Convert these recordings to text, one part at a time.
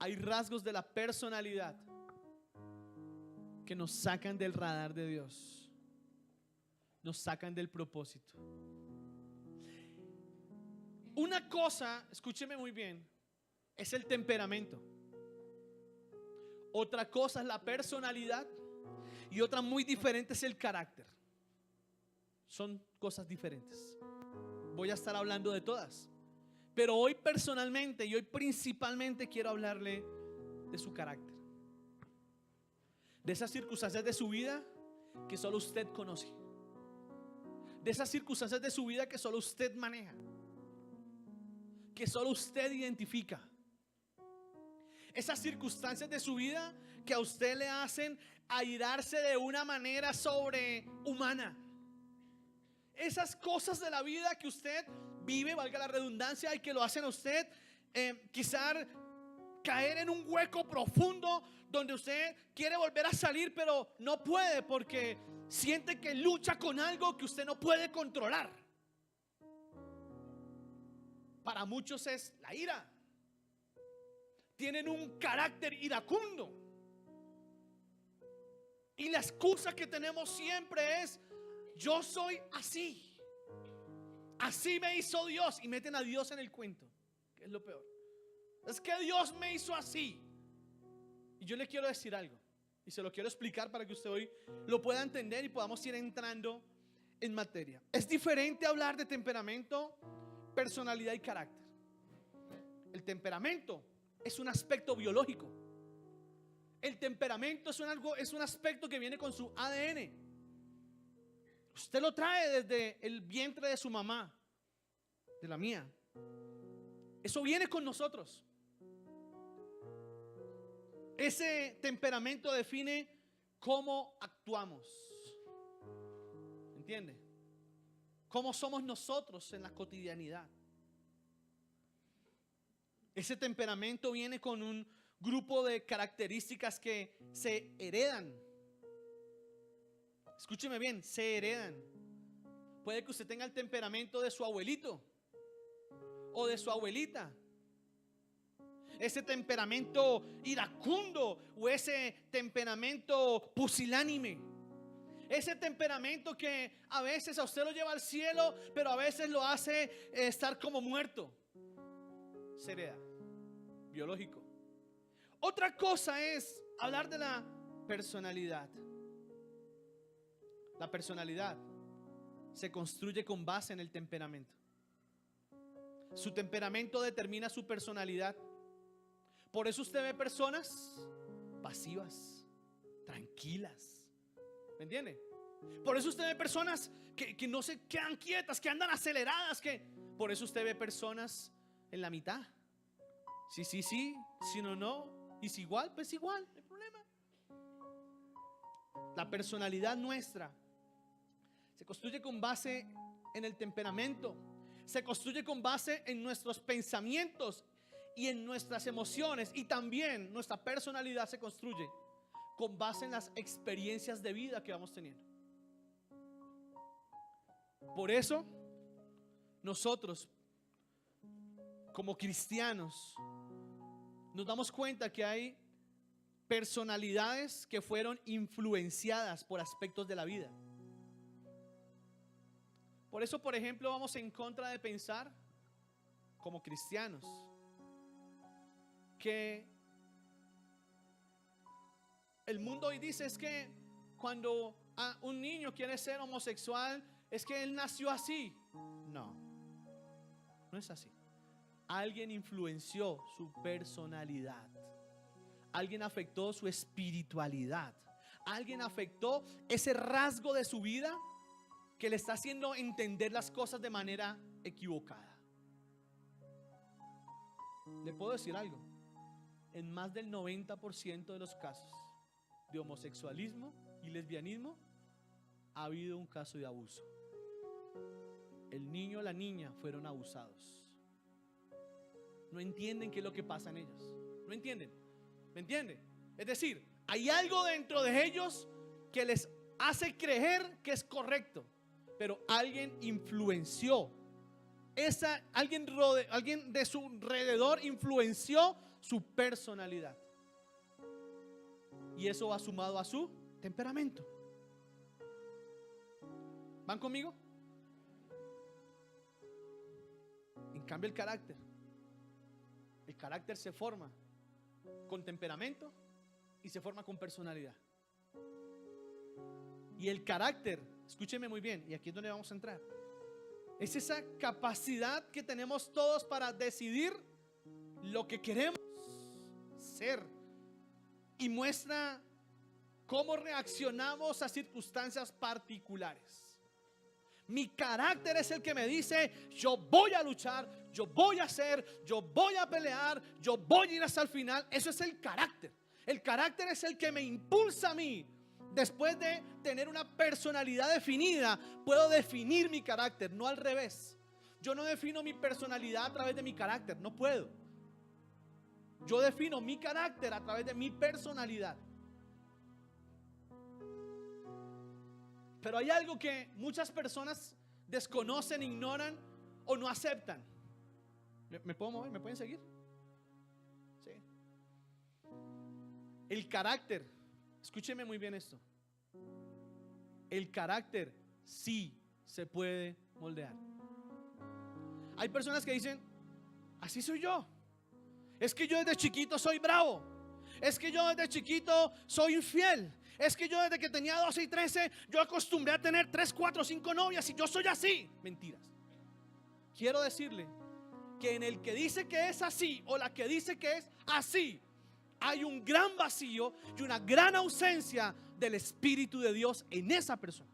Hay rasgos de la personalidad que nos sacan del radar de Dios, nos sacan del propósito. Una cosa, escúcheme muy bien, es el temperamento. Otra cosa es la personalidad y otra muy diferente es el carácter. Son cosas diferentes. Voy a estar hablando de todas, pero hoy personalmente y hoy principalmente quiero hablarle de su carácter, de esas circunstancias de su vida que solo usted conoce, de esas circunstancias de su vida que solo usted maneja, que solo usted identifica. Esas circunstancias de su vida que a usted le hacen airarse de una manera sobrehumana. Esas cosas de la vida que usted vive, valga la redundancia, y que lo hacen a usted quizás caer en un hueco profundo donde usted quiere volver a salir, pero no puede porque siente que lucha con algo que usted no puede controlar. Para muchos es la ira. Tienen un carácter iracundo. Y la excusa que tenemos siempre es: yo soy así. Así me hizo Dios. Y meten a Dios en el cuento, que es lo peor. Es que Dios me hizo así. Y yo le quiero decir algo, y se lo quiero explicar para que usted hoy lo pueda entender y podamos ir entrando en materia. Es diferente hablar de temperamento, personalidad y carácter. El temperamento es un aspecto biológico. El temperamento es un aspecto que viene con su ADN. Usted lo trae desde el vientre de su mamá, de la mía. Eso viene con nosotros. Ese temperamento define cómo actuamos. ¿Entiende? Cómo somos nosotros en la cotidianidad. Ese temperamento viene con un grupo de características que se heredan. Escúcheme bien, se heredan. Puede que usted tenga el temperamento de su abuelito o de su abuelita. Ese temperamento iracundo o ese temperamento pusilánime. Ese temperamento que a veces a usted lo lleva al cielo, pero a veces lo hace estar como muerto. Se hereda, biológico. Otra cosa es hablar de la personalidad. La personalidad se construye con base en el temperamento. Su temperamento determina su personalidad. Por eso usted ve personas pasivas, tranquilas. ¿Me entiende? Por eso usted ve personas que no se quedan quietas, que andan aceleradas. Por eso usted ve personas en la mitad. Sí, sí, sí. Si no, no. Y si igual, pues igual. No hay problema. La personalidad nuestra se construye con base en el temperamento. Se construye con base en nuestros pensamientos y en nuestras emociones. Y también nuestra personalidad se construye con base en las experiencias de vida que vamos teniendo. Por eso nosotros como cristianos nos damos cuenta que hay personalidades que fueron influenciadas por aspectos de la vida. Por eso, por ejemplo, vamos en contra de pensar como cristianos que el mundo hoy dice es que cuando un niño quiere ser homosexual es que él nació así. No, no es así. Alguien influenció su personalidad. Alguien afectó su espiritualidad. Alguien afectó ese rasgo de su vida que le está haciendo entender las cosas de manera equivocada. Le puedo decir algo. En más del 90% de los casos de homosexualismo y lesbianismo ha habido un caso de abuso. El niño o la niña fueron abusados. No entienden qué es lo que pasa en ellos. No entienden. ¿Me entiende? Es decir, hay algo dentro de ellos que les hace creer que es correcto, pero alguien influenció. Alguien de su alrededor influenció su personalidad. Y eso va sumado a su temperamento. ¿Van conmigo? En cambio, el carácter se forma con temperamento y se forma con personalidad. Y el carácter, escúcheme muy bien, y aquí es donde vamos a entrar, es esa capacidad que tenemos todos para decidir lo que queremos ser, y muestra cómo reaccionamos a circunstancias particulares. Mi carácter es el que me dice: yo voy a luchar, yo voy a hacer, yo voy a pelear, yo voy a ir hasta el final. Eso es el carácter. El carácter es el que me impulsa a mí. Después de tener una personalidad definida, puedo definir mi carácter, no al revés. Yo no defino mi personalidad a través de mi carácter, no puedo. Yo defino mi carácter a través de mi personalidad. Pero hay algo que muchas personas desconocen, ignoran o no aceptan. ¿Me puedo mover? ¿Me pueden seguir? Sí. El carácter, escúcheme muy bien esto. El carácter sí se puede moldear. Hay personas que dicen: así soy yo. Es que yo desde chiquito soy bravo. Es que yo desde chiquito soy infiel. Es que yo desde que tenía 12 y 13 yo acostumbré a tener 3, 4, 5 novias y yo soy así. Mentiras. Quiero decirle que en el que dice que es así o la que dice que es así, hay un gran vacío y una gran ausencia del Espíritu de Dios en esa persona.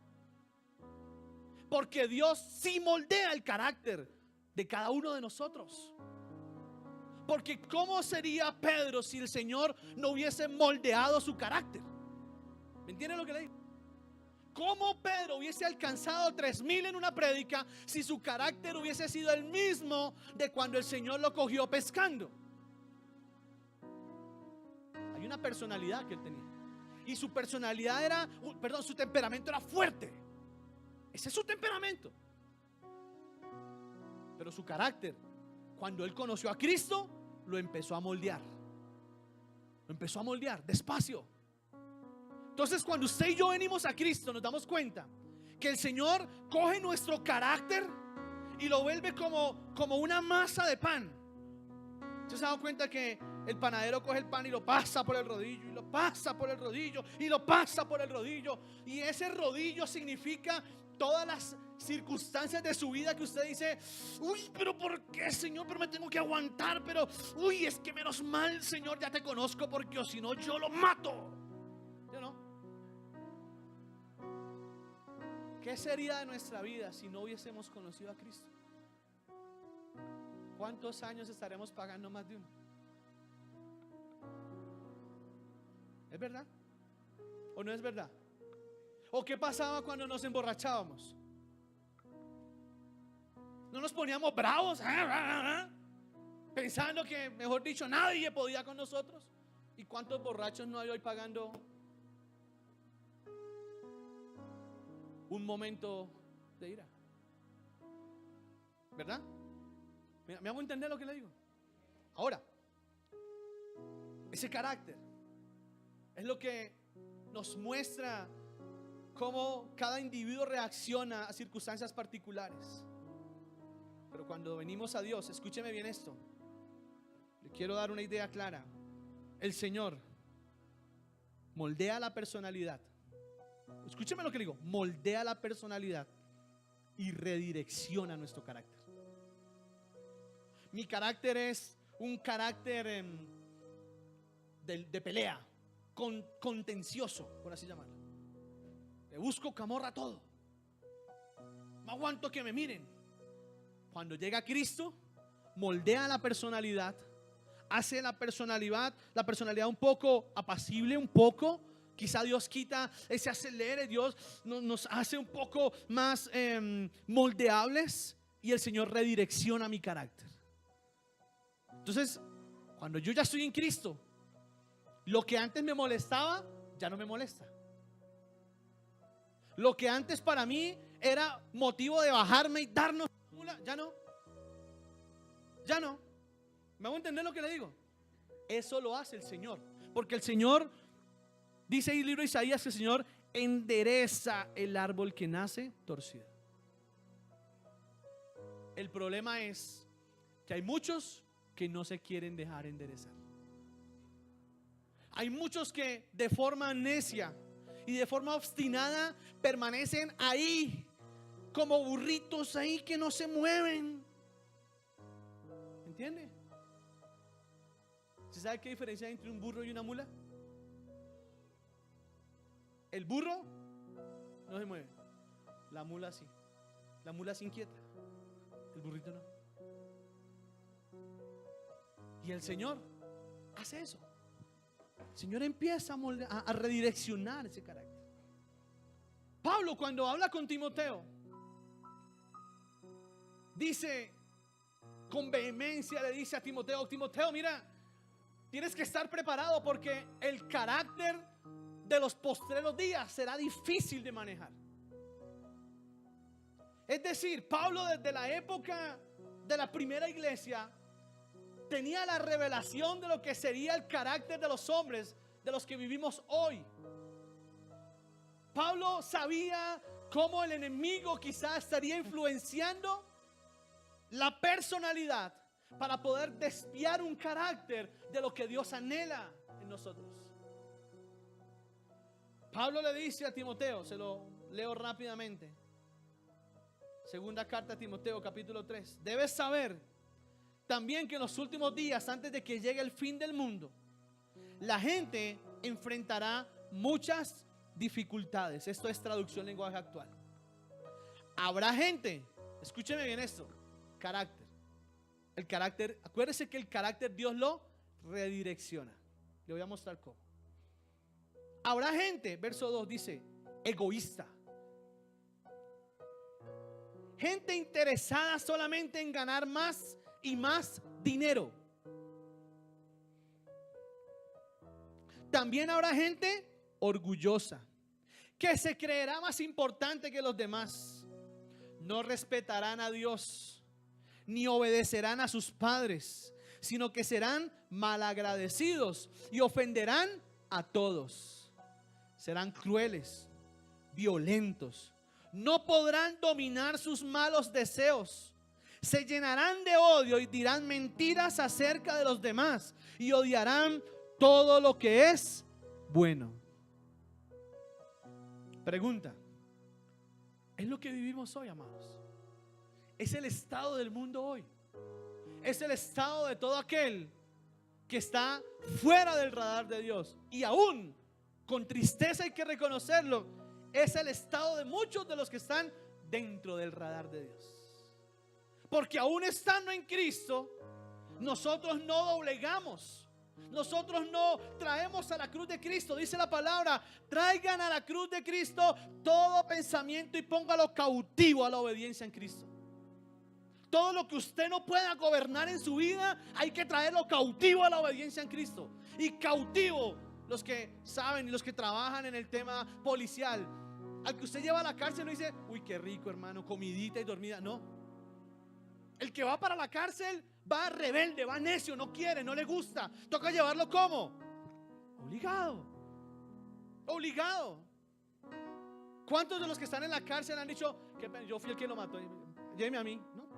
Porque Dios sí moldea el carácter de cada uno de nosotros. Porque ¿cómo sería Pedro si el Señor no hubiese moldeado su carácter? ¿Me entienden lo que le digo? ¿Cómo Pedro hubiese alcanzado 3,000 en una prédica si su carácter hubiese sido el mismo de cuando el Señor lo cogió pescando? Hay una personalidad que él tenía. Y su personalidad era, su temperamento era fuerte. Ese es su temperamento. Pero su carácter, cuando él conoció a Cristo, lo empezó a moldear. Lo empezó a moldear despacio. Entonces, cuando usted y yo venimos a Cristo, nos damos cuenta que el Señor coge nuestro carácter y lo vuelve como una masa de pan. ¿Usted se ha dado cuenta que el panadero coge el pan y lo pasa por el rodillo, y lo pasa por el rodillo, y lo pasa por el rodillo? Y ese rodillo significa todas las circunstancias de su vida que usted dice: uy, pero ¿por qué, Señor? Pero me tengo que aguantar. Pero, uy, es que menos mal, Señor, ya te conozco, porque o si no yo lo mato. ¿Sí o no? ¿Qué sería de nuestra vida si no hubiésemos conocido a Cristo? ¿Cuántos años estaremos pagando más de uno? ¿Es verdad? ¿O no es verdad? ¿O qué pasaba cuando nos emborrachábamos? ¿No nos poníamos bravos? Pensando que, mejor dicho, nadie podía con nosotros. ¿Y cuántos borrachos no hay hoy pagando un momento de ira? ¿Verdad? ¿Me hago entender lo que le digo? Ahora, ese carácter es lo que nos muestra cómo cada individuo reacciona a circunstancias particulares. Pero cuando venimos a Dios, escúcheme bien esto, le quiero dar una idea clara. El Señor moldea la personalidad. Escúcheme lo que le digo: moldea la personalidad y redirecciona nuestro carácter. Mi carácter es un carácter de pelea, contencioso, por así llamarlo. Le busco camorra a todo. No aguanto que me miren. Cuando llega Cristo, moldea la personalidad, hace la personalidad un poco apacible, un poco. Quizá Dios quita ese acelere, Dios nos hace un poco más moldeables, y el Señor redirecciona mi carácter. Entonces, cuando yo ya estoy en Cristo, lo que antes me molestaba, ya no me molesta. Lo que antes para mí era motivo de bajarme y darnos mula, ya no. Ya no. ¿Me hago entender lo que le digo? Eso lo hace el Señor. Porque el Señor, dice el libro de Isaías, que el Señor endereza el árbol que nace torcido. El problema es que hay muchos que no se quieren dejar enderezar. Hay muchos que de forma necia y de forma obstinada permanecen ahí como burritos ahí que no se mueven. ¿Entiende? ¿Se sabe qué diferencia hay entre un burro y una mula? El burro no se mueve, la mula sí. La mula se inquieta, el burrito no. Y el Señor hace eso. El Señor empieza a redireccionar ese carácter. Pablo, cuando habla con Timoteo, dice con vehemencia, le dice a Timoteo: Timoteo, mira, tienes que estar preparado porque el carácter de los postreros días será difícil de manejar. Es decir, Pablo desde la época de la primera iglesia tenía la revelación de lo que sería el carácter de los hombres de los que vivimos hoy. Pablo sabía cómo el enemigo quizás estaría influenciando la personalidad para poder desviar un carácter de lo que Dios anhela en nosotros. Pablo le dice a Timoteo, se lo leo rápidamente, segunda carta a Timoteo capítulo 3: debes saber también que en los últimos días, antes de que llegue el fin del mundo, la gente enfrentará muchas dificultades. Esto es traducción lenguaje actual. Habrá gente, escúcheme bien esto, carácter. El carácter, acuérdese que el carácter Dios lo redirecciona. Le voy a mostrar cómo. Habrá gente, verso 2 dice, egoísta. Gente interesada solamente en ganar más y más dinero. También habrá gente orgullosa, que se creerá más importante que los demás. No respetarán a Dios, ni obedecerán a sus padres, sino que serán malagradecidos y ofenderán a todos. Serán crueles, violentos, no podrán dominar sus malos deseos. Se llenarán de odio y dirán mentiras acerca de los demás y odiarán todo lo que es bueno. Pregunta: ¿es lo que vivimos hoy, amados? ¿Es el estado del mundo hoy? ¿Es el estado de todo aquel que está fuera del radar de Dios? Y aún, con tristeza hay que reconocerlo, es el estado de muchos de los que están dentro del radar de Dios. Porque aún estando en Cristo, nosotros no doblegamos. Nosotros no traemos a la cruz de Cristo. Dice la palabra: traigan a la cruz de Cristo todo pensamiento y póngalo cautivo a la obediencia en Cristo. Todo lo que usted no pueda gobernar en su vida, hay que traerlo cautivo a la obediencia en Cristo. Y cautivo, los que saben y los que trabajan en el tema policial, al que usted lleva a la cárcel no dice: uy, qué rico, hermano, comidita y dormida. No. El que va para la cárcel va rebelde, va necio, no quiere, no le gusta. Toca llevarlo ¿cómo? Obligado. Obligado. ¿Cuántos de los que están en la cárcel han dicho: que yo fui el que lo mató, lléveme a mí? No.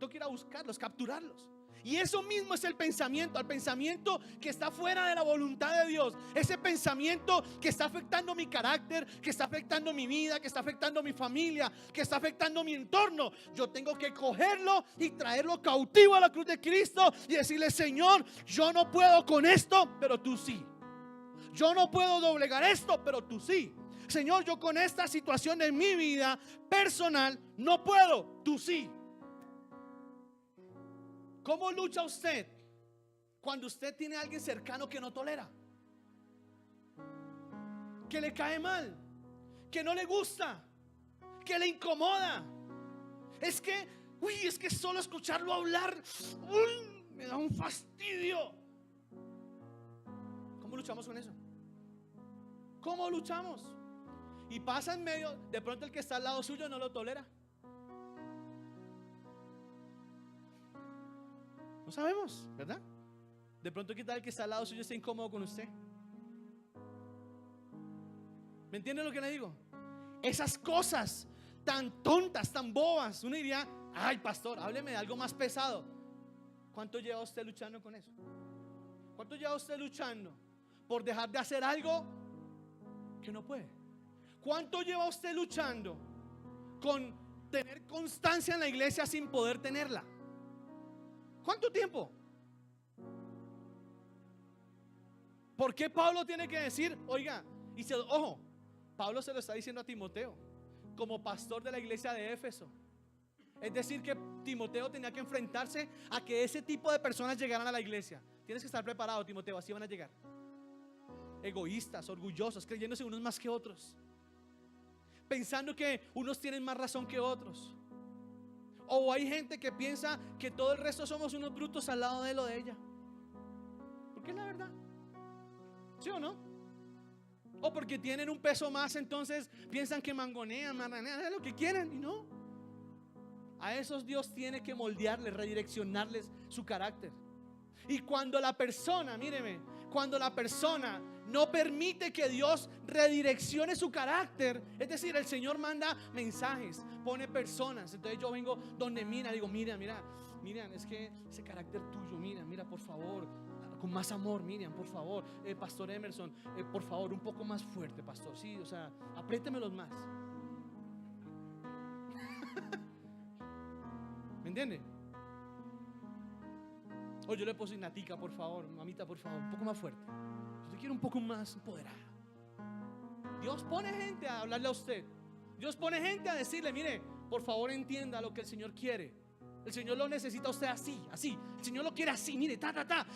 Tengo que ir a buscarlos, capturarlos. Y eso mismo es el pensamiento, al pensamiento que está fuera de la voluntad de Dios. Ese pensamiento que está afectando mi carácter, que está afectando mi vida, que está afectando mi familia, que está afectando mi entorno. Yo tengo que cogerlo y traerlo cautivo a la cruz de Cristo y decirle: Señor, yo no puedo con esto, pero tú sí. Yo no puedo doblegar esto, pero tú sí. Señor, yo con esta situación en mi vida personal no puedo, tú sí. ¿Cómo lucha usted cuando usted tiene a alguien cercano que no tolera? Que le cae mal, que no le gusta, que le incomoda. Es que solo escucharlo hablar, me da un fastidio. ¿Cómo luchamos con eso? ¿Cómo luchamos? Y pasa en medio, de pronto el que está al lado suyo no lo tolera. No sabemos, ¿verdad? De pronto, ¿qué tal que está al lado suyo esté incómodo con usted? ¿Me entiende lo que le digo? Esas cosas tan tontas, tan bobas, uno diría, ay pastor, hábleme de algo más pesado. ¿Cuánto lleva usted luchando con eso? ¿Cuánto lleva usted luchando por dejar de hacer algo que no puede? ¿Cuánto lleva usted luchando con tener constancia en la iglesia sin poder tenerla? ¿Cuánto tiempo? ¿Por qué Pablo tiene que decir, oiga, ojo, Pablo se lo está diciendo a Timoteo como pastor de la iglesia de Éfeso? Es decir, que Timoteo tenía que enfrentarse a que ese tipo de personas llegaran a la iglesia. Tienes que estar preparado, Timoteo, así van a llegar. Egoístas, orgullosos, creyéndose unos más que otros, pensando que unos tienen más razón que otros. O hay gente que piensa que todo el resto somos unos brutos al lado de él o de ella. Porque es la verdad. ¿Sí o no? O porque tienen un peso más, entonces piensan que mangonean, lo que quieran, y no. A esos Dios tiene que moldearles, redireccionarles su carácter. Y cuando la persona, míreme, cuando la persona no permite que Dios redireccione su carácter, es decir, el Señor manda mensajes, pone personas, entonces yo vengo donde digo, mira, es que ese carácter tuyo, mira, por favor, con más amor, Miriam, por favor, Pastor Emerson, por favor, un poco más fuerte, pastor, sí, o sea, apriétemelos más. ¿Me entiende? O yo le puse Natica, por favor, mamita, por favor, un poco más fuerte. Yo te quiero un poco más empoderada. Dios pone gente a hablarle a usted. Dios pone gente a decirle, mire, por favor entienda lo que el Señor quiere. El Señor lo necesita a usted así. El Señor lo quiere así, mire,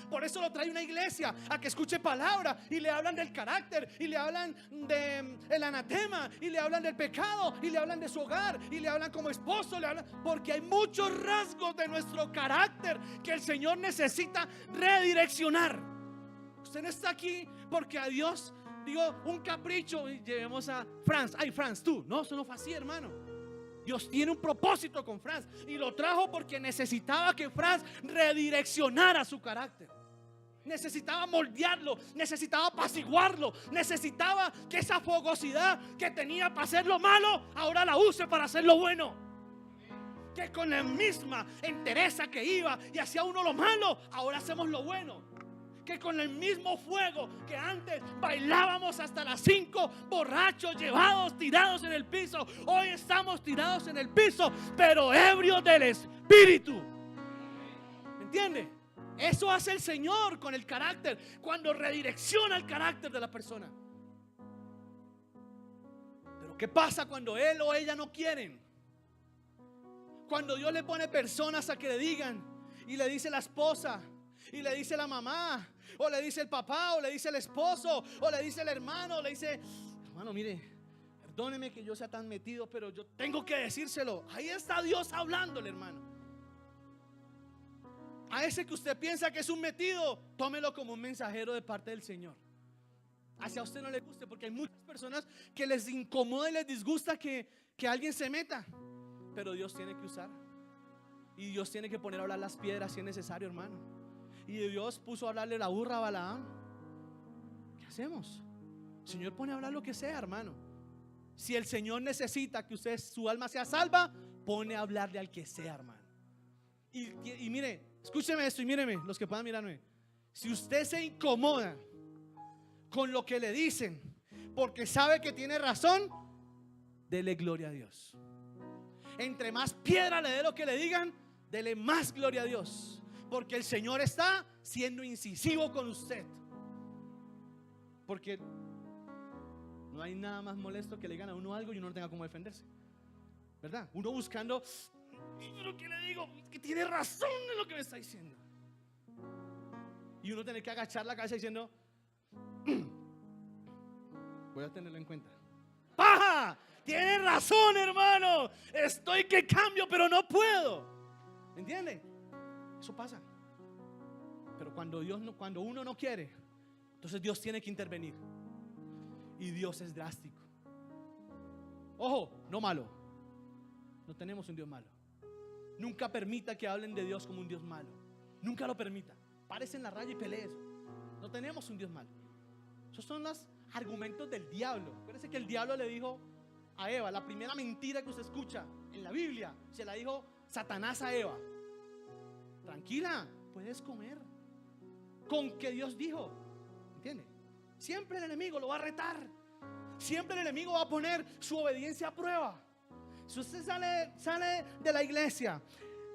Por eso lo trae una iglesia, a que escuche palabra. Y le hablan del carácter, y le hablan del anatema, y le hablan del pecado, y le hablan de su hogar, y le hablan como esposo, porque hay muchos rasgos de nuestro carácter que el Señor necesita redireccionar. Usted no está aquí porque a Dios, un capricho, y llevemos a Franz. Ay, Franz, tú. No, eso no fue así, hermano. Dios tiene un propósito con Franz, y lo trajo porque necesitaba que Franz redireccionara su carácter. Necesitaba moldearlo, necesitaba apaciguarlo, necesitaba que esa fogosidad que tenía para hacer lo malo, ahora la use para hacer lo bueno. Que con la misma entereza que iba y hacía uno lo malo, ahora hacemos lo bueno. Que con el mismo fuego que antes bailábamos hasta las 5, borrachos, llevados, tirados en el piso, hoy estamos tirados en el piso, pero ebrios del Espíritu. ¿Me entiende? Eso hace el Señor con el carácter, cuando redirecciona el carácter de la persona. Pero ¿qué pasa cuando él o ella no quieren? Cuando Dios le pone personas a que le digan, y le dice la esposa, y le dice la mamá, o le dice el papá, o le dice el esposo, o le dice el hermano, le dice, hermano, mire, perdóneme que yo sea tan metido, pero yo tengo que decírselo. Ahí está Dios hablándole, hermano. A ese que usted piensa que es un metido, tómelo como un mensajero de parte del Señor. Hacia usted no le guste, porque hay muchas personas que les incomoda y les disgusta que alguien se meta, pero Dios tiene que usar, y Dios tiene que poner a hablar las piedras si es necesario, hermano. Y Dios puso a hablarle la burra a Balaam. ¿Qué hacemos? El Señor pone a hablar lo que sea, hermano. Si el Señor necesita que su alma sea salva, pone a hablarle al que sea, hermano. Y mire, escúcheme esto y míreme, los que puedan mirarme. Si usted se incomoda con lo que le dicen porque sabe que tiene razón, dele gloria a Dios. Entre más piedra le dé lo que le digan, dele más gloria a Dios. Porque el Señor está siendo incisivo con usted. Porque no hay nada más molesto que le digan a uno algo y uno no tenga cómo defenderse, ¿verdad? Uno buscando, ¿pero qué le digo? Que tiene razón en lo que me está diciendo. Y uno tiene que agachar la cabeza diciendo, voy a tenerlo en cuenta. ¡Paja! Tiene razón, hermano. Estoy que cambio, pero no puedo. ¿Me entiende? Eso pasa. Pero cuando uno no quiere, entonces Dios tiene que intervenir. Y Dios es drástico. Ojo, no malo. No tenemos un Dios malo. Nunca permita que hablen de Dios como un Dios malo. Nunca lo permita. párese en la raya y pelee eso. No tenemos un Dios malo. Esos son los argumentos del diablo. Acuérdense que el diablo le dijo a Eva, la primera mentira que usted escucha en la Biblia, se la dijo Satanás a Eva: tranquila, puedes comer. Con que Dios dijo, ¿entiende? Siempre el enemigo lo va a retar. Siempre el enemigo va a poner su obediencia a prueba. Si usted sale de la iglesia,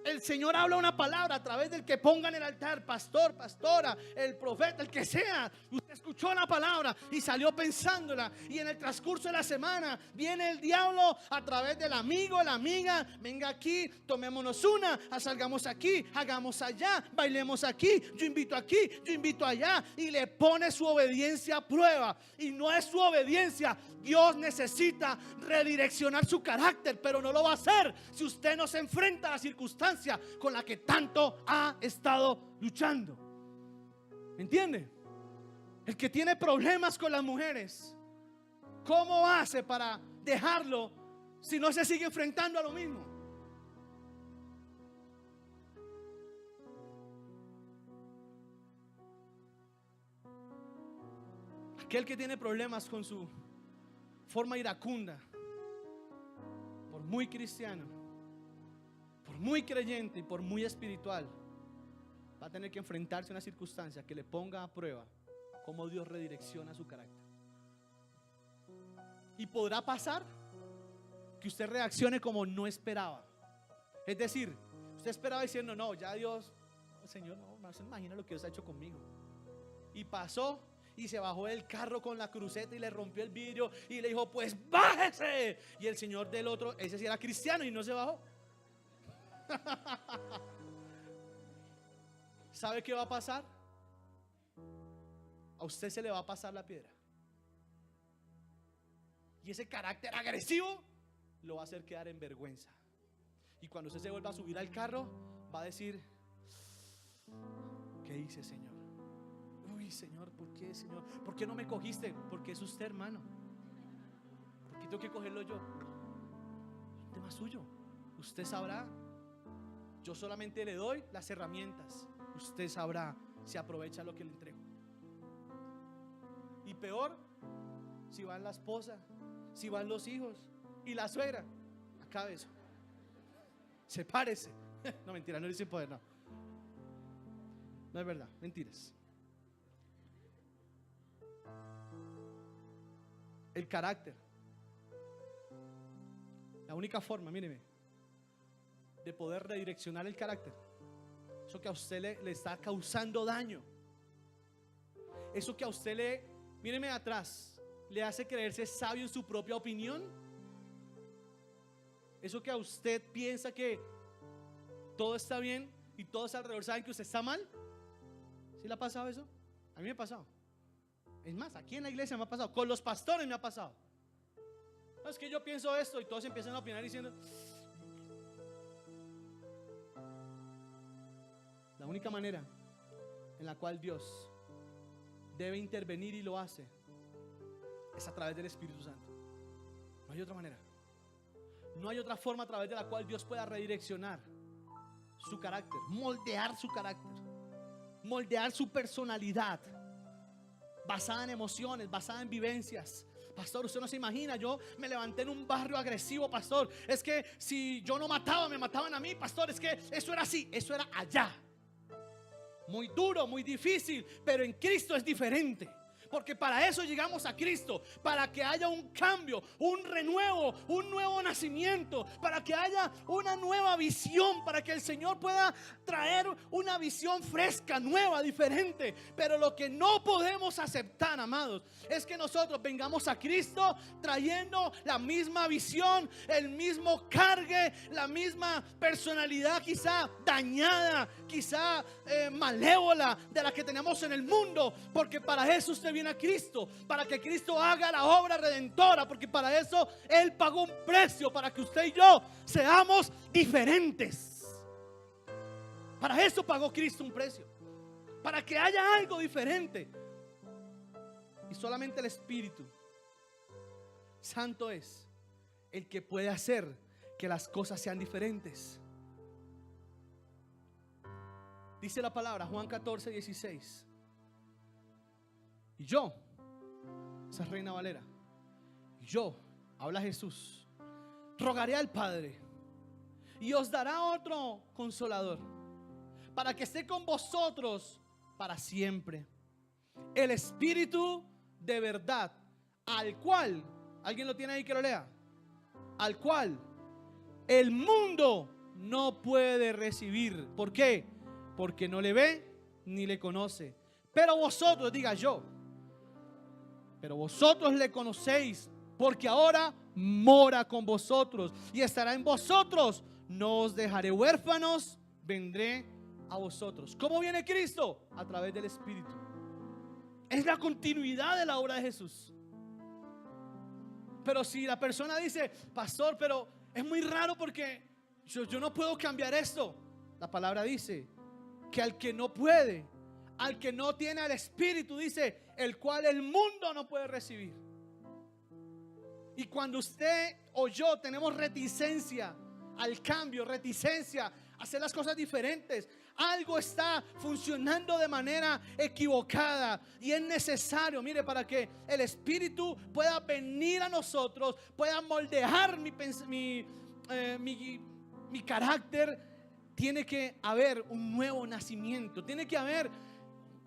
el Señor habla una palabra a través del que ponga en el altar, pastor, pastora, el profeta, el que sea. Usted escuchó la palabra y salió pensándola, y en el transcurso de la semana viene el diablo a través del amigo, la amiga: venga aquí, tomémonos una, salgamos aquí, hagamos allá, bailemos aquí, yo invito allá, y le pone su obediencia a prueba. Y no es su obediencia. Dios necesita redireccionar su carácter, pero no lo va a hacer si usted no se enfrenta a la circunstancia con la que tanto ha estado luchando. ¿Me entiende? El que tiene problemas con las mujeres, ¿cómo hace para dejarlo si no se sigue enfrentando a lo mismo? Aquel que tiene problemas con su forma iracunda, por muy cristiano, por muy creyente y por muy espiritual, va a tener que enfrentarse a una circunstancia que le ponga a prueba cómo Dios redirecciona su carácter. Y podrá pasar que usted reaccione como no esperaba. Es decir, usted esperaba diciendo: no, ya Dios, Señor, no se imagina lo que Dios ha hecho conmigo. Y pasó y se bajó del carro con la cruceta y le rompió el vidrio y le dijo: pues bájese. Y el señor del otro, ese sí era cristiano y no se bajó. ¿Sabe qué va a pasar? A usted se le va a pasar la piedra. Y ese carácter agresivo lo va a hacer quedar en vergüenza. Y cuando usted se vuelva a subir al carro, va a decir: ¿qué hice, Señor? Uy, Señor, ¿por qué, Señor? ¿Por qué no me cogiste? Porque es usted, hermano. ¿Por qué tengo que cogerlo yo? Es un tema suyo. Usted sabrá. Yo solamente le doy las herramientas. Usted sabrá si aprovecha lo que le entrego. Y peor, si van la esposa, si van los hijos y la suegra. Acabe eso. Sepárese. No, mentira, no dice poder, no. No es verdad, mentiras. El carácter. La única forma, míreme, de poder redireccionar el carácter, eso que a usted le está causando daño, eso que a usted míreme atrás, le hace creerse sabio en su propia opinión, eso que a usted piensa que todo está bien y todos alrededor saben que usted está mal. ¿Sí le ha pasado eso? A mí me ha pasado. Es más, aquí en la iglesia me ha pasado, con los pastores me ha pasado. No, es que yo pienso esto, y todos empiezan a opinar diciendo. La única manera en la cual Dios debe intervenir, y lo hace, es a través del Espíritu Santo. No hay otra manera. No hay otra forma a través de la cual Dios pueda redireccionar su carácter, moldear su carácter, moldear su personalidad, basada en emociones, basada en vivencias. Pastor, usted no se imagina, yo me levanté en un barrio agresivo, pastor. Es que si yo no mataba, me mataban a mí, pastor. Es que eso era así, eso era allá. Muy duro, muy difícil, pero en Cristo es diferente. Porque para eso llegamos a Cristo, para que haya un cambio, un renuevo, un nuevo nacimiento, para que haya una nueva visión, para que el Señor pueda traer una visión fresca, nueva, diferente. Pero lo que no podemos aceptar, amados, es que nosotros vengamos a Cristo trayendo la misma visión, el mismo cargue, la misma personalidad quizá dañada, quizá malévola de la que tenemos en el mundo. Porque para eso usted viene a Cristo, para que Cristo haga la obra redentora, porque para eso Él pagó un precio, para que usted y yo seamos diferentes. Para eso pagó Cristo un precio, para que haya algo diferente. Y solamente el Espíritu Santo es el que puede hacer que las cosas sean diferentes. Dice la palabra, Juan 14, 16. Y yo, esa es Reina Valera, y yo, habla Jesús, rogaré al Padre y os dará otro consolador para que esté con vosotros para siempre. El Espíritu de verdad, al cual, ¿alguien lo tiene ahí que lo lea? Al cual el mundo no puede recibir. ¿Por qué? Porque no le ve ni le conoce. Pero vosotros, diga yo, pero vosotros le conocéis, porque ahora mora con vosotros y estará en vosotros. No os dejaré huérfanos, vendré a vosotros. ¿Cómo viene Cristo? A través del Espíritu. Es la continuidad de la obra de Jesús. Pero si la persona dice, pastor, pero es muy raro porque yo no puedo cambiar esto. La palabra dice que al que no puede, al que no tiene al Espíritu, dice, el cual el mundo no puede recibir. Y cuando usted o yo tenemos reticencia al cambio, reticencia a hacer las cosas diferentes, algo está funcionando de manera equivocada. Y es necesario, mire, para que el Espíritu pueda venir a nosotros, pueda moldear mi carácter. Tiene que haber un nuevo nacimiento, tiene que haber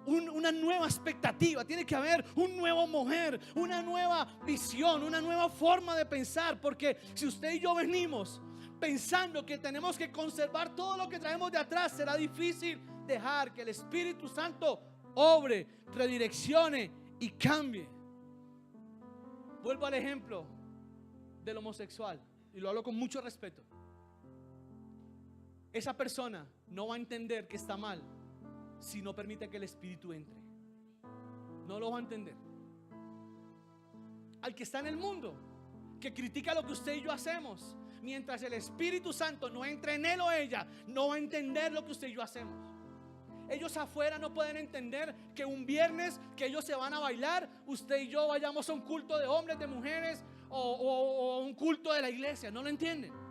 una nueva expectativa, tiene que haber un nuevo mover, una nueva visión, una nueva forma de pensar. Porque si usted y yo venimos pensando que tenemos que conservar todo lo que traemos de atrás, será difícil dejar que el Espíritu Santo obre, redireccione y cambie. Vuelvo al ejemplo del homosexual y lo hablo con mucho respeto. Esa persona no va a entender que está mal si no permite que el Espíritu entre. No lo va a entender. Al que está en el mundo, que critica lo que usted y yo hacemos, mientras el Espíritu Santo no entre en él o ella, no va a entender lo que usted y yo hacemos. Ellos afuera no pueden entender que un viernes que ellos se van a bailar, usted y yo vayamos a un culto de hombres, de mujeres o un culto de la iglesia. No lo entienden.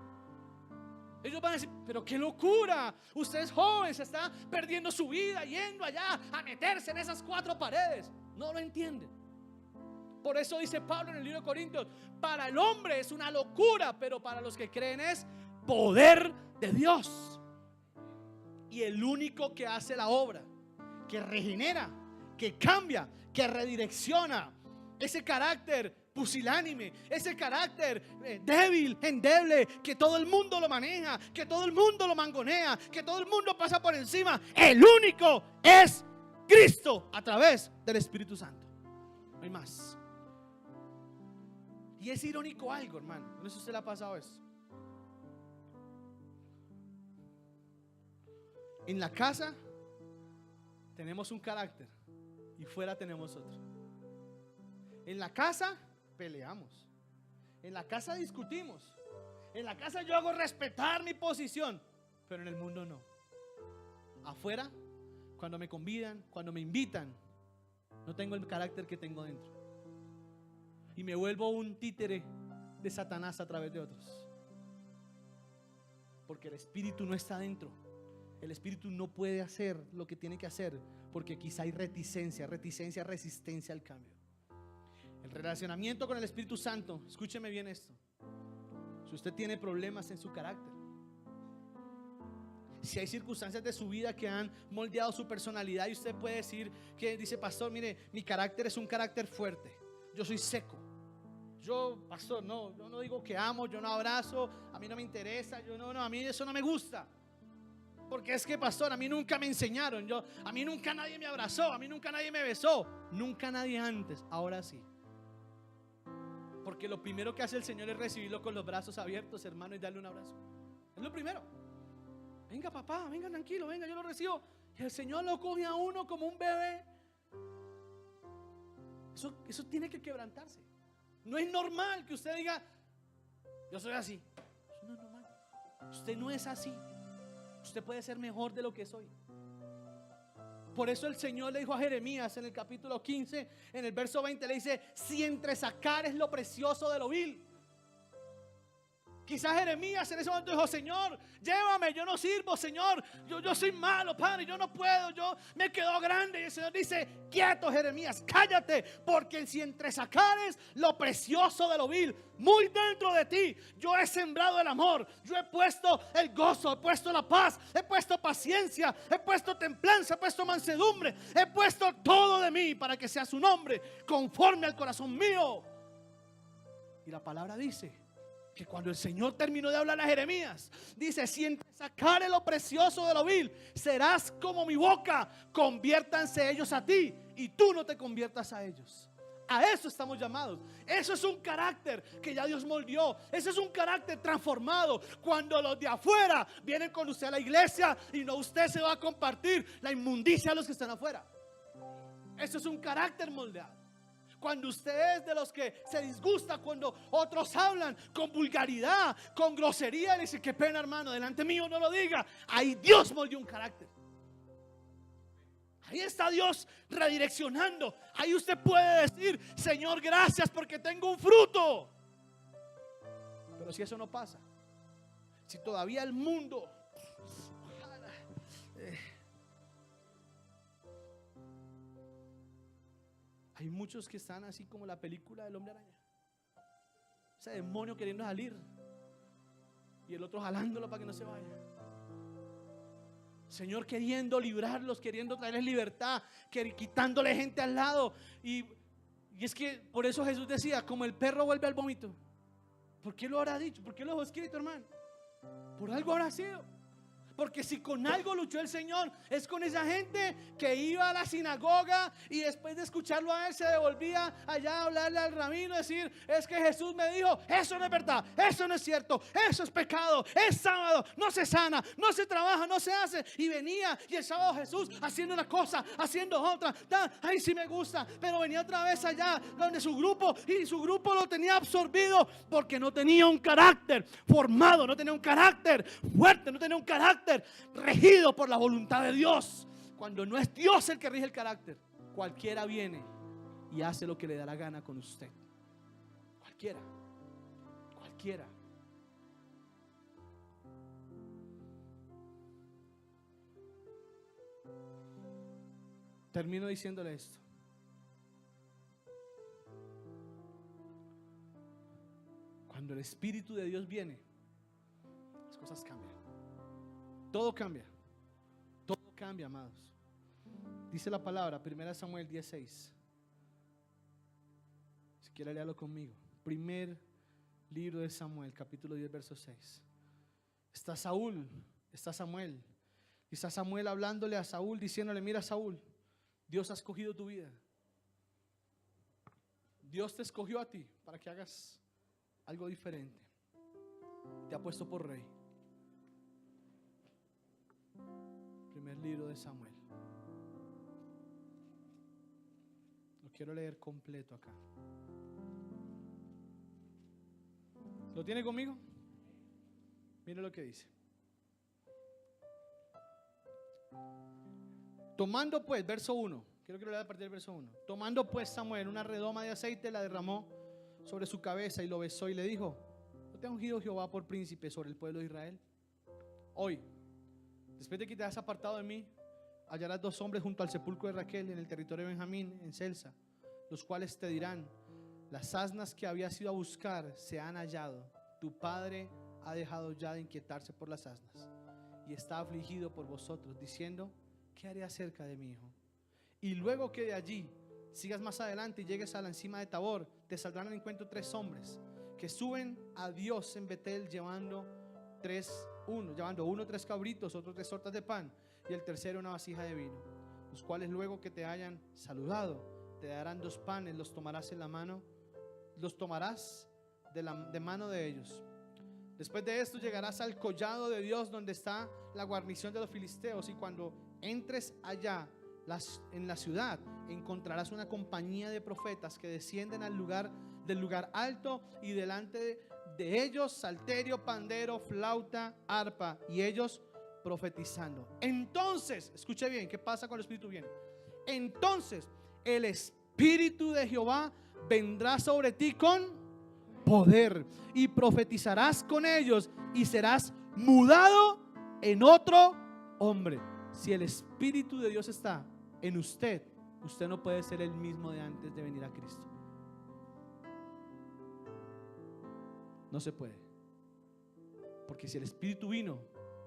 Ellos van a decir, pero qué locura, usted es joven, se está perdiendo su vida yendo allá a meterse en esas cuatro paredes. No lo entienden. Por eso dice Pablo en el libro de Corintios, para el hombre es una locura, pero para los que creen es poder de Dios. Y el único que hace la obra, que regenera, que cambia, que redirecciona ese carácter pusilánime, ese carácter débil, endeble, que todo el mundo lo maneja, que todo el mundo lo mangonea, que todo el mundo pasa por encima. El único es Cristo a través del Espíritu Santo. No hay más. Y es irónico algo, hermano. No sé si a usted le ha pasado eso. En la casa tenemos un carácter y fuera tenemos otro. En la casa peleamos, en la casa discutimos, en la casa yo hago respetar mi posición, pero en el mundo no. Afuera, cuando me convidan, cuando me invitan, no tengo el carácter que tengo dentro y me vuelvo un títere de Satanás a través de otros, porque el Espíritu no está dentro. El Espíritu no puede hacer lo que tiene que hacer porque quizá hay resistencia al cambio. El relacionamiento con el Espíritu Santo, escúcheme bien esto. Si usted tiene problemas en su carácter, si hay circunstancias de su vida que han moldeado su personalidad y usted puede decir que dice, pastor, mire, mi carácter es un carácter fuerte, yo soy seco. Yo, pastor, yo no digo que amo, yo no abrazo, a mí no me interesa, a mí eso no me gusta. Porque es que, pastor, a mí nunca me enseñaron, a mí nunca nadie me abrazó, a mí nunca nadie me besó, nunca nadie antes, ahora sí. Porque lo primero que hace el Señor es recibirlo con los brazos abiertos, hermano, y darle un abrazo. Es lo primero. Venga, papá, venga, tranquilo, venga, yo lo recibo. Y el Señor lo coge a uno como un bebé. Eso tiene que quebrantarse. No es normal que usted diga, yo soy así. Eso no es normal. Usted no es así. Usted puede ser mejor de lo que soy. Por eso el Señor le dijo a Jeremías en el capítulo 15, en el verso 20, le dice, si entre sacares lo precioso de lo vil. Quizás Jeremías en ese momento dijo: Señor, llévame, yo no sirvo, Señor, yo soy malo, Padre, yo no puedo, yo me quedo grande. Y el Señor dice: quieto, Jeremías, cállate, porque si entresacares lo precioso de lo vil, muy dentro de ti, yo he sembrado el amor, yo he puesto el gozo, he puesto la paz, he puesto paciencia, he puesto templanza, he puesto mansedumbre, he puesto todo de mí para que sea su nombre conforme al corazón mío. Y la palabra dice que cuando el Señor terminó de hablar a Jeremías, dice: si entresacare lo precioso de lo vil, serás como mi boca, conviértanse ellos a ti y tú no te conviertas a ellos. A eso estamos llamados. Eso es un carácter que ya Dios moldeó. Ese es un carácter transformado. Cuando los de afuera vienen con usted a la iglesia y no usted se va a compartir la inmundicia a los que están afuera. Eso es un carácter moldeado. Cuando usted es de los que se disgusta cuando otros hablan con vulgaridad, con grosería, le dice: qué pena, hermano, delante mío no lo diga. Ahí Dios moldeó un carácter. Ahí está Dios redireccionando. Ahí usted puede decir: Señor, gracias porque tengo un fruto. Pero si eso no pasa, si todavía el mundo hay muchos que están así como la película del Hombre Araña, ese demonio queriendo salir y el otro jalándolo para que no se vaya. Señor queriendo librarlos, queriendo traerles libertad, quitándole gente al lado. Y es que por eso Jesús decía: como el perro vuelve al vómito. ¿Por qué lo habrá dicho? ¿Por qué lo ha escrito, hermano? Por algo habrá sido. Porque si con algo luchó el Señor, es con esa gente que iba a la sinagoga y después de escucharlo a él se devolvía allá a hablarle al rabino, decir: es que Jesús me dijo, eso no es verdad, eso no es cierto, eso es pecado, es sábado, no se sana, no se trabaja, no se hace. Y venía y el sábado Jesús haciendo una cosa, haciendo otra, ay sí me gusta, pero venía otra vez allá donde su grupo, y su grupo lo tenía absorbido porque no tenía un carácter formado, no tenía un carácter fuerte, no tenía un carácter regido por la voluntad de Dios. Cuando no es Dios el que rige el carácter, cualquiera viene y hace lo que le da la gana con usted. Cualquiera. Termino diciéndole esto: cuando el Espíritu de Dios viene, las cosas cambian. Todo cambia, amados. Dice la palabra, 1 Samuel 10:6. Si quiere, léalo conmigo. Primer libro de Samuel, capítulo 10, verso 6. Está Samuel. Y está Samuel hablándole a Saúl, diciéndole: mira, Saúl, Dios ha escogido tu vida. Dios te escogió a ti para que hagas algo diferente. Te ha puesto por rey. Primer libro de Samuel. Lo quiero leer completo acá. ¿Lo tiene conmigo? Mire lo que dice. Tomando pues, verso 1. Quiero que lo lea a partir del verso 1. Tomando pues Samuel una redoma de aceite, la derramó sobre su cabeza y lo besó y le dijo: ¿no te ha ungido Jehová por príncipe sobre el pueblo de Israel? Hoy, después de que te has apartado de mí, hallarás 2 hombres junto al sepulcro de Raquel en el territorio de Benjamín, en Selsa, los cuales te dirán: las asnas que habías ido a buscar se han hallado. Tu padre ha dejado ya de inquietarse por las asnas y está afligido por vosotros, diciendo: ¿qué haré acerca de mi hijo? Y luego que de allí sigas más adelante y llegues a la encima de Tabor, te saldrán al encuentro 3 hombres que suben a Dios en Betel llevando 3 cabritos, otros 3 tortas de pan y el tercero una vasija de vino, los cuales luego que te hayan saludado te darán 2 panes, los tomarás de mano de ellos. Después de esto llegarás al collado de Dios donde está la guarnición de los filisteos, y cuando entres allá en la ciudad encontrarás una compañía de profetas que descienden del lugar alto, y delante de ellos salterio, pandero, flauta, arpa, y ellos profetizando. Entonces, escuche bien, ¿qué pasa cuando el Espíritu viene? Entonces el Espíritu de Jehová vendrá sobre ti con poder, y profetizarás con ellos y serás mudado en otro hombre. Si el Espíritu de Dios está en usted, usted no puede ser el mismo de antes de venir a Cristo. No se puede. Porque si el Espíritu vino,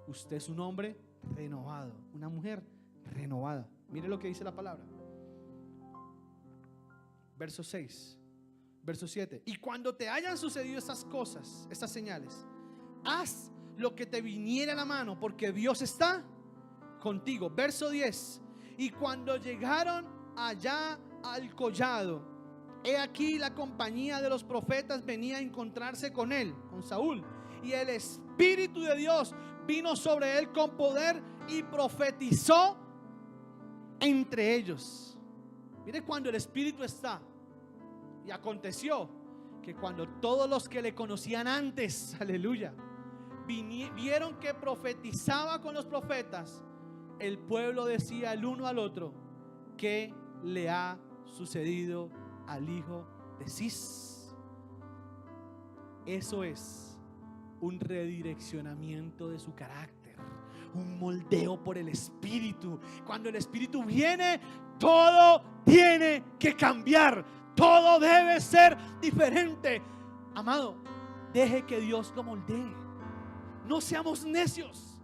usted es un hombre renovado, una mujer renovada. Mire lo que dice la palabra. Verso 6, verso 7. Y cuando te hayan sucedido estas cosas, estas señales, haz lo que te viniera a la mano, porque Dios está contigo. Verso 10. Y cuando llegaron allá al collado, he aquí la compañía de los profetas venía a encontrarse con él, con Saúl. Y el Espíritu de Dios vino sobre él con poder y profetizó entre ellos. Mire, cuando el Espíritu está. Y aconteció que cuando todos los que le conocían antes, aleluya, vieron que profetizaba con los profetas, el pueblo decía el uno al otro: ¿qué le ha sucedido al hijo de Cis? Eso es un redireccionamiento de su carácter, un moldeo por el Espíritu. Cuando el Espíritu viene, todo tiene que cambiar, todo debe ser diferente. Amado, deje que Dios lo moldee. No seamos necios.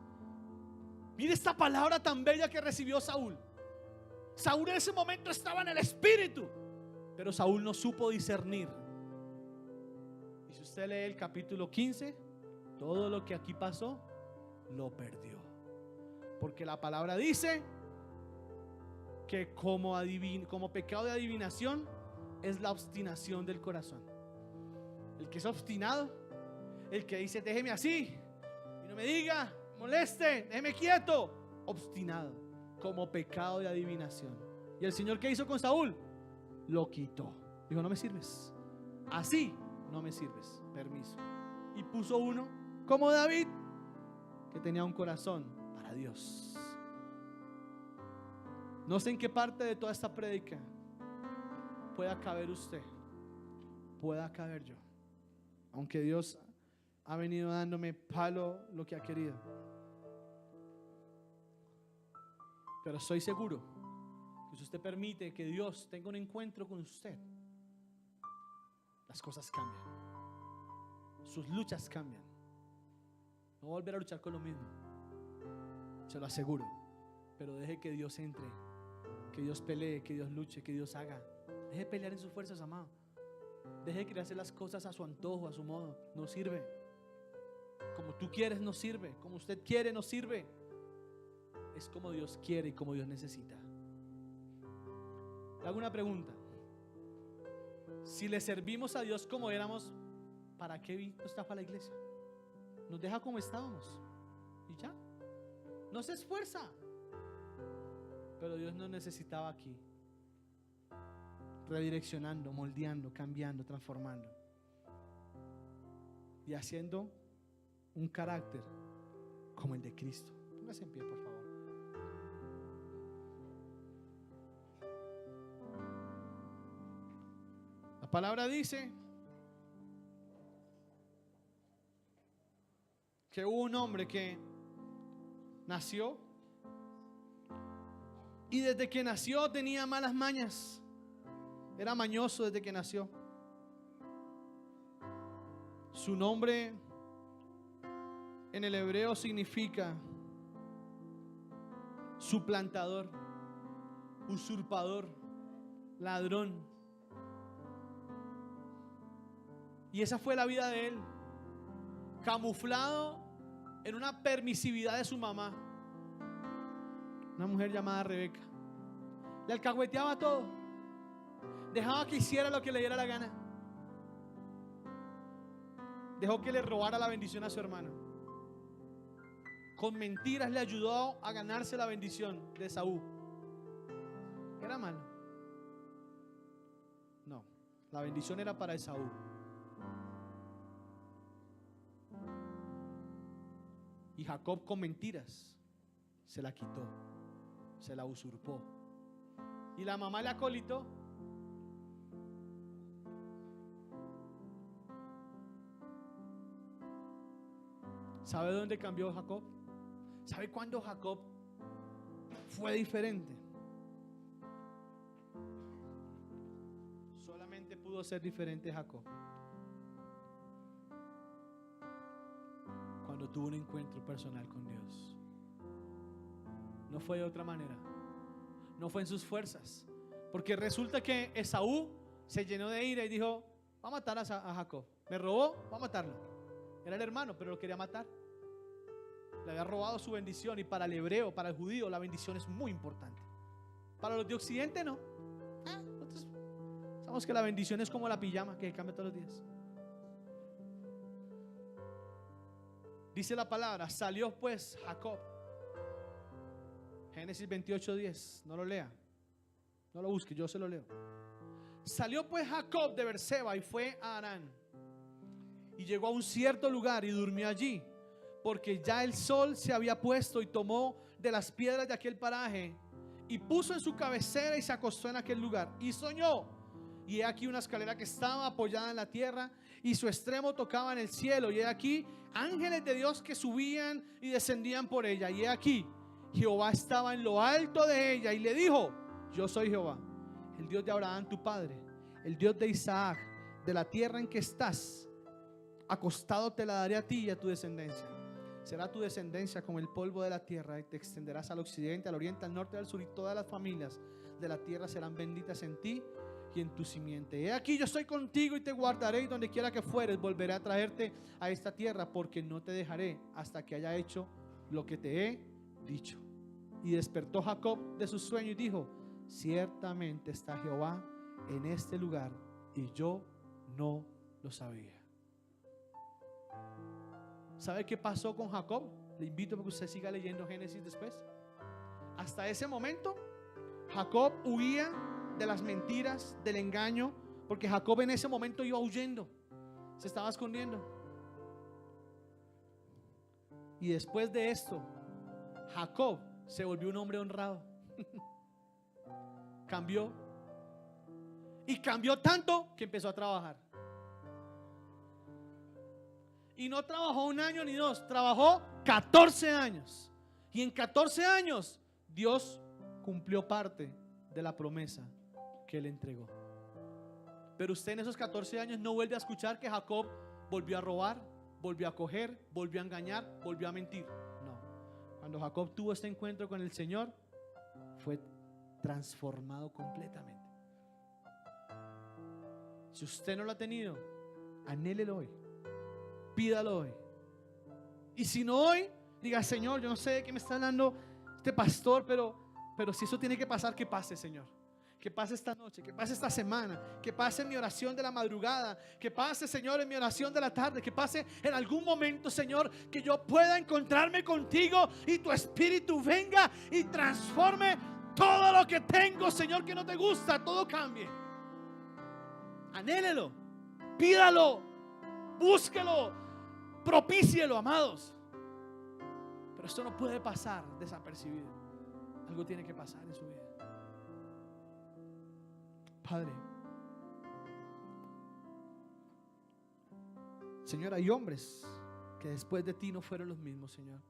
Mire esta palabra tan bella que recibió Saúl. Saúl en ese momento estaba en el Espíritu, pero Saúl no supo discernir. Y si usted lee el capítulo 15, todo lo que aquí pasó lo perdió. Porque la palabra dice que como pecado de adivinación es la obstinación del corazón. El que es obstinado, el que dice déjeme así y no me diga, moleste, déjeme quieto, obstinado, como pecado de adivinación. Y el Señor, ¿qué hizo con Saúl? Lo quitó. Dijo: no me sirves, así no me sirves, permiso. Y puso uno como David, que tenía un corazón para Dios. No sé en qué parte de toda esta prédica pueda caber usted, pueda caber yo, aunque Dios ha venido dándome palo lo que ha querido. Pero estoy seguro que si usted permite que Dios tenga un encuentro con usted, las cosas cambian, sus luchas cambian. No va a volver a luchar con lo mismo, se lo aseguro. Pero deje que Dios entre, que Dios pelee, que Dios luche, que Dios haga. Deje de pelear en sus fuerzas, amado. Deje de querer hacer las cosas a su antojo, a su modo. No sirve. Como tú quieres no sirve. Como usted quiere no sirve. Es como Dios quiere y como Dios necesita. Le hago una pregunta. Si le servimos a Dios como éramos, ¿para qué nos trajo a la iglesia? Nos deja como estábamos y ya. No se esfuerza. Pero Dios nos necesitaba aquí, redireccionando, moldeando, cambiando, transformando y haciendo un carácter como el de Cristo. Póngase en pie, por favor. La palabra dice que hubo un hombre que nació y desde que nació tenía malas mañas. Era mañoso desde que nació. Su nombre en el hebreo significa suplantador, usurpador, ladrón. Y esa fue la vida de él, camuflado en una permisividad de su mamá, una mujer llamada Rebeca. Le alcahueteaba todo, dejaba que hiciera lo que le diera la gana, dejó que le robara la bendición a su hermano. Con mentiras le ayudó a ganarse la bendición de Esaú. ¿Era malo? No, la bendición era para Esaú. Y Jacob con mentiras se la quitó, se la usurpó. Y la mamá le acolitó. ¿Sabe dónde cambió Jacob? ¿Sabe cuándo Jacob fue diferente? Solamente pudo ser diferente Jacob cuando tuvo un encuentro personal con Dios. No fue de otra manera. No fue en sus fuerzas. Porque resulta que Esaú se llenó de ira y dijo: va a matar a Jacob. Me robó, va a matarlo. Era el hermano, pero lo quería matar. Le había robado su bendición. Y para el hebreo, para el judío, la bendición es muy importante. Para los de Occidente no. Nosotros sabemos que la bendición es como la pijama que cambia todos los días. Dice la palabra: salió pues Jacob. Génesis 28:10. No lo lea, no lo busque, yo se lo leo. Salió pues Jacob de Beerseba y fue a Harán, y llegó a un cierto lugar y durmió allí, porque ya el sol se había puesto, y tomó de las piedras de aquel paraje y puso en su cabecera y se acostó en aquel lugar y soñó. Y he aquí una escalera que estaba apoyada en la tierra y su extremo tocaba en el cielo, y he aquí ángeles de Dios que subían y descendían por ella. Y he aquí Jehová estaba en lo alto de ella y le dijo: yo soy Jehová, el Dios de Abraham tu padre, el Dios de Isaac. De la tierra en que estás acostado te la daré a ti y a tu descendencia. Será tu descendencia como el polvo de la tierra, y te extenderás al occidente, al oriente, al norte, al sur, y todas las familias de la tierra serán benditas en ti y en tu simiente. He aquí yo estoy contigo y te guardaré, y donde quiera que fueres volveré a traerte a esta tierra, porque no te dejaré hasta que haya hecho lo que te he dicho. Y despertó Jacob de su sueño y dijo: ciertamente está Jehová en este lugar, y yo no lo sabía. ¿Sabe qué pasó con Jacob? Le invito a que usted siga leyendo Génesis después. Hasta ese momento Jacob huía de las mentiras, del engaño, porque Jacob en ese momento iba huyendo, se estaba escondiendo. Y después de esto, Jacob se volvió un hombre honrado. Cambió. Y cambió tanto que empezó a trabajar. Y no trabajó un año ni dos, trabajó 14 años. Y en 14 años Dios cumplió parte de la promesa que Él entregó. Pero usted en esos 14 años no vuelve a escuchar que Jacob volvió a robar, volvió a coger, volvió a engañar, volvió a mentir. No. Cuando Jacob tuvo este encuentro con el Señor, fue transformado completamente. Si usted no lo ha tenido, anhélelo hoy, pídalo hoy. Y si no hoy, diga: Señor, yo no sé de qué me está hablando este pastor, pero si eso tiene que pasar, que pase, Señor. Que pase esta noche, que pase esta semana, que pase en mi oración de la madrugada, que pase, Señor, en mi oración de la tarde, que pase en algún momento, Señor, que yo pueda encontrarme contigo y tu espíritu venga y transforme todo lo que tengo, Señor, que no te gusta, todo cambie. Anhélelo, pídalo, búsquelo, propícielo, amados. Pero esto no puede pasar desapercibido. Algo tiene que pasar en su vida. Padre, Señor, hay hombres que después de ti no fueron los mismos, Señor.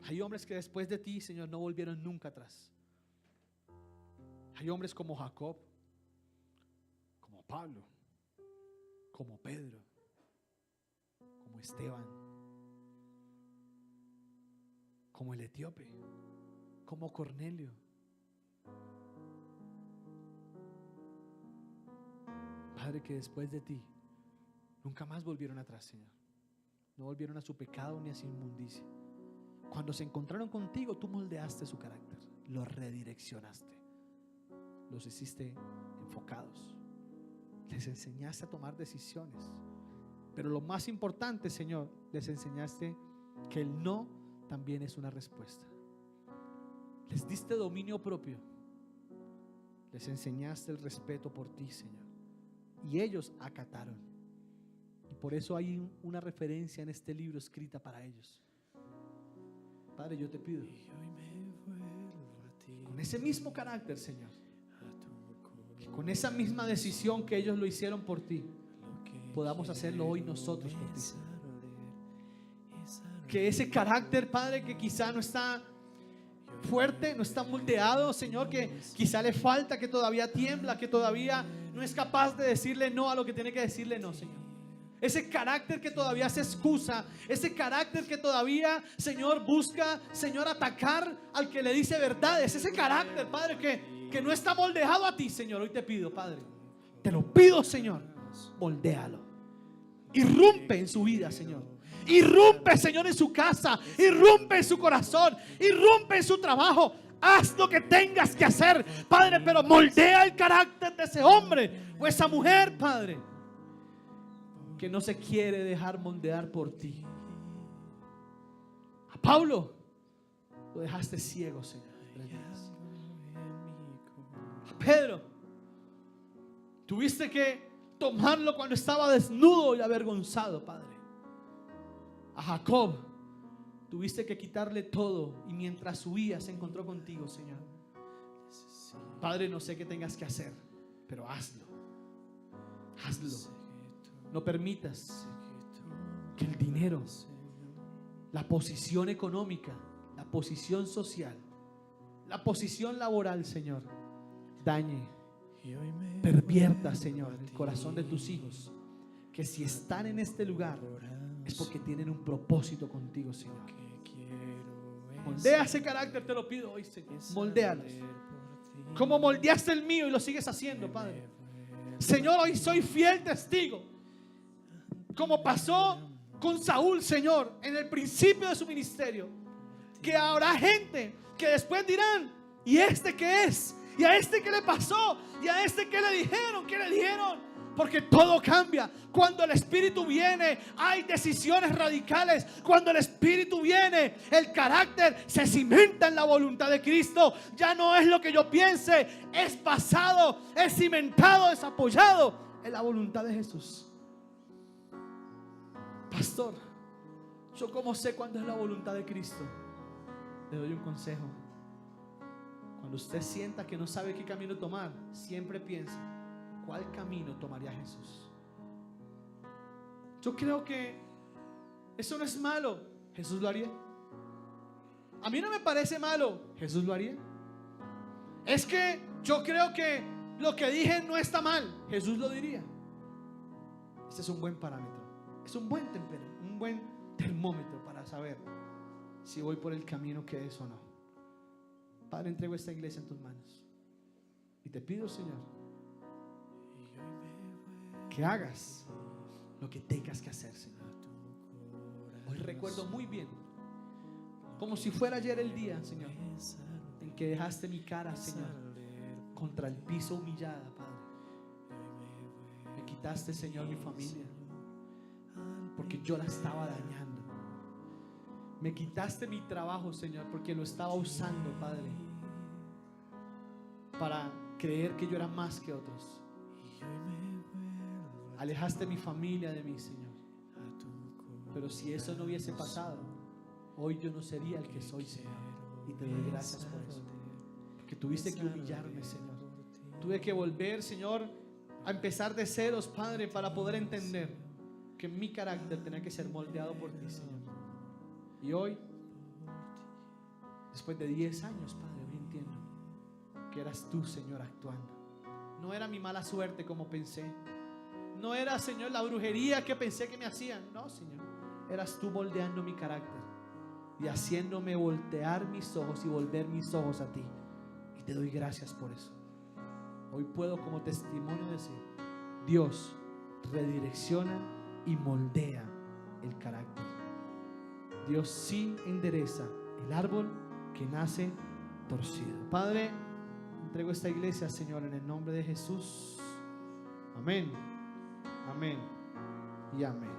Hay hombres que después de ti, Señor, no volvieron nunca atrás. Hay hombres como Jacob, como Pablo, como Pedro, como Esteban, como el etíope, como Cornelio. Padre, que después de ti nunca más volvieron atrás, Señor. No volvieron a su pecado ni a su inmundicia. Cuando se encontraron contigo, tú moldeaste su carácter, los redireccionaste, los hiciste enfocados, les enseñaste a tomar decisiones. Pero lo más importante, Señor, les enseñaste que el no también es una respuesta. Les diste dominio propio, les enseñaste el respeto por ti, Señor, y ellos acataron. Y por eso hay una referencia en este libro escrita para ellos. Padre, yo te pido, con ese mismo carácter, Señor, que con esa misma decisión que ellos lo hicieron por ti, podamos hacerlo hoy nosotros por ti, Señor. que ese carácter, Padre, que quizá no está fuerte, no está moldeado, Señor, que quizá le falta, que todavía tiembla, que todavía no es capaz de decirle no a lo que tiene que decirle no, Señor. Ese carácter que todavía se excusa, ese carácter que todavía, Señor, busca, Señor, atacar al que le dice verdades, ese carácter, Padre, que no está moldeado a ti, Señor. Hoy te pido, Padre, te lo pido, Señor, moldéalo. Irrumpe en su vida, Señor. Irrumpe, Señor, en su casa. Irrumpe en su corazón. Irrumpe en su trabajo. Haz lo que tengas que hacer, Padre, pero moldea el carácter de ese hombre o esa mujer, Padre, que no se quiere dejar moldear por ti. A Pablo lo dejaste ciego, Señor. A Pedro tuviste que tomarlo cuando estaba desnudo y avergonzado, Padre. A Jacob tuviste que quitarle todo y mientras huía se encontró contigo, Señor. Padre, no sé qué tengas que hacer, pero hazlo. Hazlo. No permitas que el dinero, la posición económica, la posición social, la posición laboral, Señor, dañe, pervierta, Señor, el corazón de tus hijos, que si están en este lugar es porque tienen un propósito contigo, Señor. Moldea ese carácter, te lo pido hoy, Señor. Moldéalos como moldeaste el mío y lo sigues haciendo, Padre. Señor, hoy soy fiel testigo, como pasó con Saúl, Señor, en el principio de su ministerio, que habrá gente que después dirán: ¿y este qué es? ¿Y a este qué le pasó? ¿Y a este qué le dijeron? ¿Qué le dijeron? Porque todo cambia. Cuando el Espíritu viene, hay decisiones radicales. Cuando el Espíritu viene, el carácter se cimenta en la voluntad de Cristo. Ya no es lo que yo piense, es basado, es cimentado, es apoyado en la voluntad de Jesús. Pastor, ¿yo cómo sé cuándo es la voluntad de Cristo? Le doy un consejo. Cuando usted sienta que no sabe qué camino tomar, siempre piense: ¿cuál camino tomaría Jesús? Yo creo que eso no es malo. ¿Jesús lo haría? A mí no me parece malo. ¿Jesús lo haría? Es que yo creo que lo que dije no está mal. ¿Jesús lo diría? Este es un buen parámetro. Es un buen termómetro para saber si voy por el camino que es o no. Padre, entrego esta iglesia en tus manos y te pido, Señor, que hagas lo que tengas que hacer, Señor. Hoy recuerdo muy bien, como si fuera ayer el día, Señor, en que dejaste mi cara, Señor, contra el piso humillada, Padre. Me quitaste, Señor, mi familia, porque yo la estaba dañando. Me quitaste mi trabajo, Señor, porque lo estaba usando, Padre, para creer que yo era más que otros. Alejaste mi familia de mí, Señor. Pero si eso no hubiese pasado, hoy yo no sería el que soy, Señor. Y te doy gracias por eso, porque tuviste que humillarme, Señor. Tuve que volver, Señor, a empezar de ceros, Padre, para poder entender que mi carácter tenía que ser moldeado por ti, Señor. Y hoy, después de 10 años, Padre, hoy entiendo que eras tú, Señor, actuando. No era mi mala suerte como pensé. No era, Señor, la brujería que pensé que me hacían. No, Señor, eras tú moldeando mi carácter y haciéndome voltear mis ojos y volver mis ojos a ti. Y te doy gracias por eso. Hoy puedo como testimonio decir: Dios redirecciona y moldea el carácter. Dios sí endereza el árbol que nace torcido. Padre, entrego esta iglesia, Señor, en el nombre de Jesús. Amén, amén y amén.